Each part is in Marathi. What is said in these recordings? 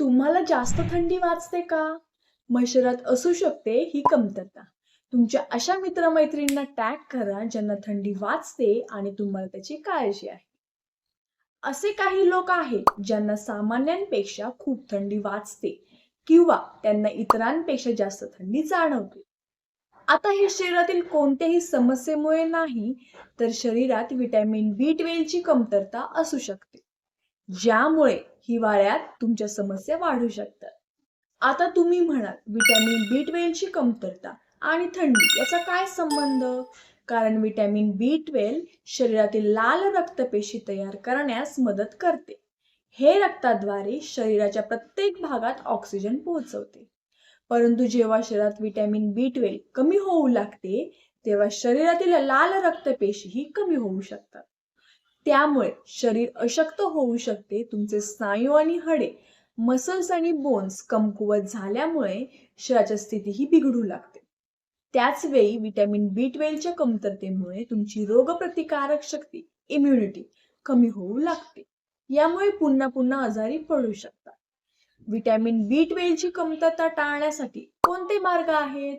तुम्हाला जास्त थंडी वाजते का? मग शरीरात असू शकते ही कमतरता. तुमच्या अशा मित्र-मैत्रिणींना टॅग करा ज्यांना थंडी वाजते आणि तुम्हाला त्याची काळजी आहे. असे काही लोक आहेत ज्यांना सामान्यांपेक्षा खूप थंडी वाजते किंवा त्यांना इतरांपेक्षा जास्त थंडी जाणवते. आता हे शरीरातील कोणत्याही समस्येमुळे नाही, तर शरीरात व्हिटॅमिन बी12 ची कमतरता असू शकते. ज्यामुळे हिवाळ्यात तुमच्या समस्या वाढू शकतात. आता तुम्ही म्हणाल व्हिटॅमिन बी12 ची कमतरता आणि थंडी याचा काय संबंध? कारण व्हिटॅमिन बी12 शरीरातील लाल रक्तपेशी तयार करण्यास मदत करते. हे रक्ताद्वारे शरीराच्या प्रत्येक भागात ऑक्सिजन पोहोचवते. परंतु जेव्हा शरीरात व्हिटॅमिन बी12 कमी होऊ लागते, तेव्हा शरीरातील लाल रक्तपेशीही कमी होऊ शकतात. त्यामुळे शरीर अशक्त होऊ शकते. तुमचे स्नायू आणि हाडे, मसल्स आणि बोन्स कमकुवत झाल्यामुळे शरीराची स्थितीही बिघडू लागते. त्याच वेळी व्हिटॅमिन बी12 च्या कमतरतेमुळे तुमची रोगप्रतिकारक शक्ती, इम्युनिटी कमी होऊ लागते. यामुळे पुन्हा पुन्हा आजारी पडू शकतात. व्हिटॅमिन बी12 ची कमतरता टाळण्यासाठी कोणते मार्ग आहेत?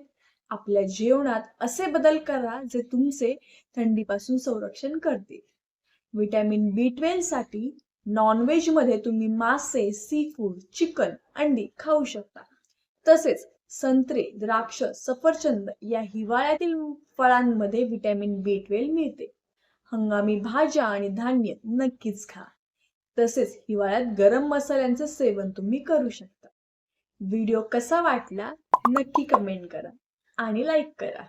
आपल्या जेवणात असे बदल करा जे तुमचे थंडीपासून संरक्षण करतील. व्हिटॅमिन बी12 साठी नॉनव्हेज मध्ये तुम्ही मासे, सी फूड, चिकन, अंडी खाऊ शकता. तसेच संत्रे, द्राक्ष, सफरचंद या हिवाळ्यातील फळांमध्ये व्हिटॅमिन बी12 मिळते. हंगामी भाज्या आणि धान्य नक्कीच खा. तसेच हिवाळ्यात गरम मसाल्यांचे सेवन तुम्ही करू शकता. व्हिडिओ कसा वाटला नक्की कमेंट करा आणि लाईक करा.